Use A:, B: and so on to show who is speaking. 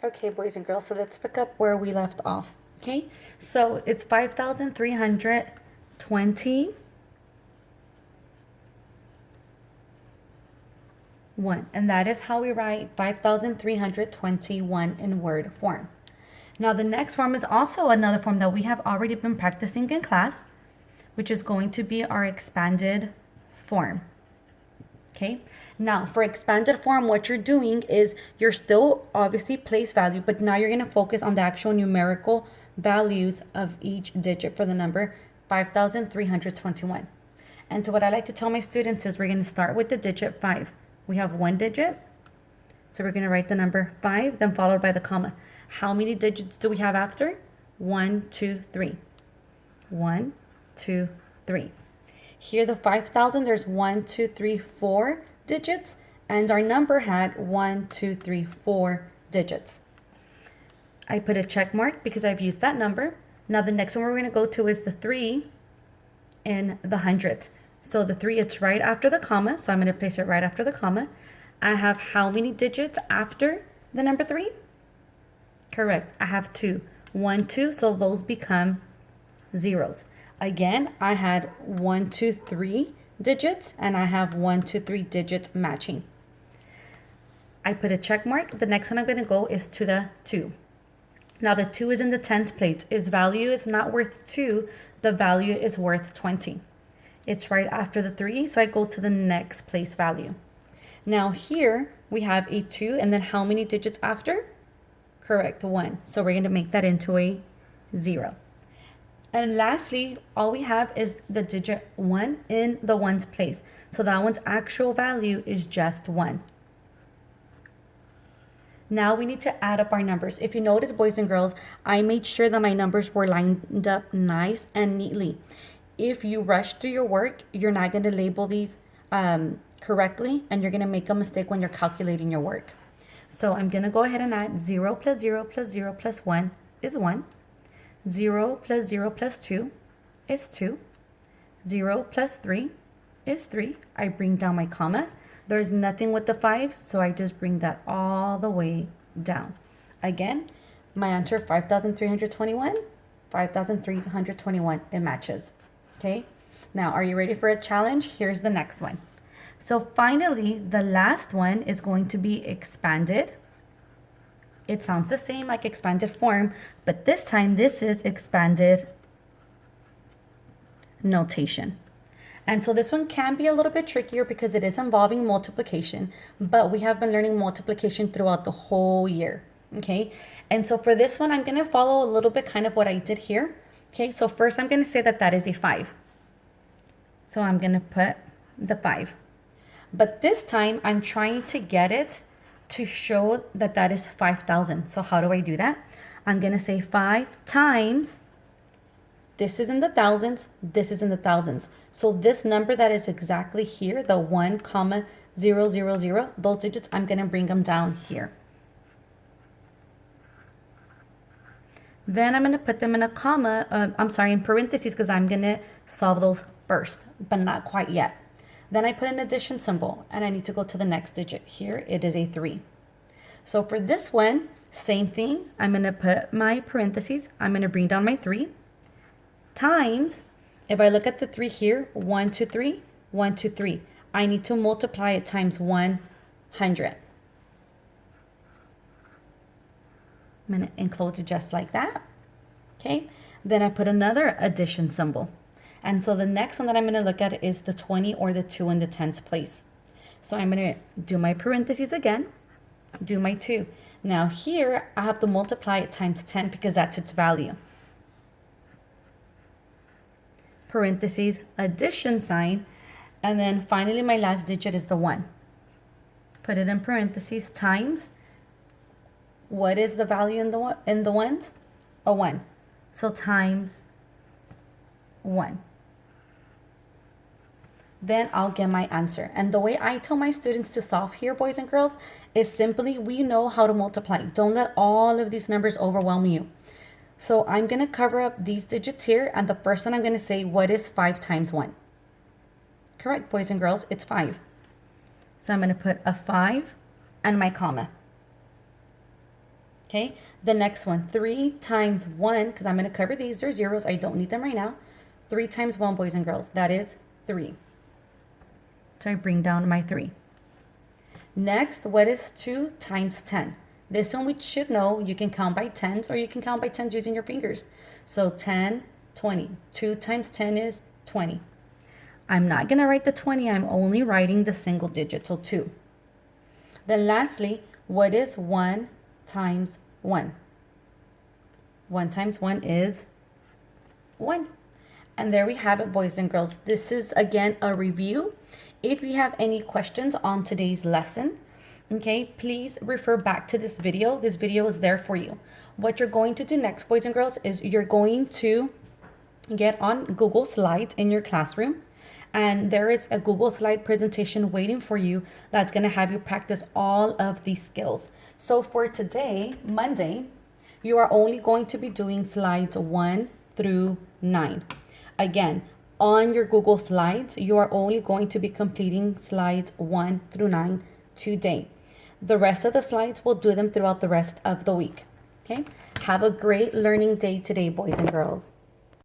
A: Okay, boys and girls, so let's pick up where we left off. Okay, so it's 5,321, and that is how we write 5,321 in word form. Now, the next form is also another form that we have already been practicing in class, which is going to be our expanded form. Okay, now for expanded form, what you're doing is you're still obviously place value, but now you're going to focus on the actual numerical values of each digit for the number 5,321. And so what I like to tell my students is we're going to start with the digit 5. We have one digit, so we're going to write the number 5, then followed by the comma. How many digits do we have after? 1, 2, 3. 1, 2, 3. Here, the 5,000, there's 1, 2, 3, 4 digits, and our number had 1, 2, 3, 4 digits. I put a check mark because I've used that number. Now, the next one we're going to go to is the 3 in the hundreds. So the 3, it's right after the comma, so I'm going to place it right after the comma. I have how many digits after the number 3? Correct, I have 2. 1, 2, so those become zeros. Again, I had 1, 2, 3 digits, and I have 1, 2, 3 digits matching. I put a check mark. The next one I'm going to go is to the 2. Now, the 2 is in the tens place. Its value is not worth 2. The value is worth 20. It's right after the 3, so I go to the next place value. Now, here we have a 2, and then how many digits after? Correct, 1. So we're going to make that into a 0. And lastly, all we have is the digit 1 in the ones place. So that one's actual value is just 1. Now we need to add up our numbers. If you notice, boys and girls, I made sure that my numbers were lined up nice and neatly. If you rush through your work, you're not going to label these correctly, and you're going to make a mistake when you're calculating your work. So I'm going to go ahead and add 0 plus 0 plus 0 plus 1 is 1. 0 plus 0 plus 2 is 2. 0 plus 3 is 3. I bring down my comma. There's nothing with the 5, so I just bring that all the way down. Again, my answer 5,321, 5,321, it matches. Okay, now are you ready for a challenge? Here's the next one. So finally, the last one is going to be expanded. It sounds the same like expanded form, but this time this is expanded notation. And so this one can be a little bit trickier because it is involving multiplication, but we have been learning multiplication throughout the whole year, okay? And so for this one, I'm going to follow a little bit kind of what I did here, okay? So first I'm going to say that that is a 5. So I'm going to put the 5. But this time I'm trying to get it to show that that is 5,000. So how do I do that? I'm going to say 5 times, this is in the thousands, this is in the thousands. So this number that is exactly here, the 1,000, those digits, I'm going to bring them down here. Then I'm going to put them in a comma, in parentheses, because I'm going to solve those first, but not quite yet. Then I put an addition symbol, and I need to go to the next digit. Here, it is a 3. So for this one, same thing. I'm going to put my parentheses. I'm going to bring down my 3 times, if I look at the 3 here, 1, 2, 3, 1, 2, 3. I need to multiply it times 100. I'm going to enclose it just like that. Okay. Then I put another addition symbol. And so the next one that I'm going to look at is the 20 or the 2 in the tens place. So I'm going to do my parentheses again, do my 2. Now here, I have to multiply it times 10 because that's its value. Parentheses, addition sign, and then finally my last digit is the 1. Put it in parentheses times, what is the value in the ones? A 1. So times 1. Then I'll get my answer. And the way I tell my students to solve here, boys and girls, is simply we know how to multiply. Don't let all of these numbers overwhelm you. So I'm going to cover up these digits here, and the first one I'm going to say, what is 5 times 1? Correct, boys and girls, it's 5. So I'm going to put a 5 and my comma. Okay, the next one, 3 times 1, because I'm going to cover these. They're zeros. I don't need them right now. 3 times 1, boys and girls, that is 3. So I bring down my 3. Next, what is 2 times 10? This one we should know. You can count by tens or you can count by tens using your fingers. So 10, 20. 2 times 10 is 20. I'm not going to write the 20. I'm only writing the single digit, so 2. Then lastly, what is 1 times 1? 1 times 1 is 1. And there we have it, boys and girls. This is, again, a review. If you have any questions on today's lesson, okay, please refer back to this video. This video is there for you. What you're going to do next, boys and girls, is you're going to get on Google Slides in your classroom. And there is a Google Slide presentation waiting for you that's going to have you practice all of these skills. So for today, Monday, you are only going to be doing slides 1 through 9. Again, on your Google Slides, you are only going to be completing slides 1 through 9 today. The rest of the slides, we'll do them throughout the rest of the week. Okay? Have a great learning day today, boys and girls.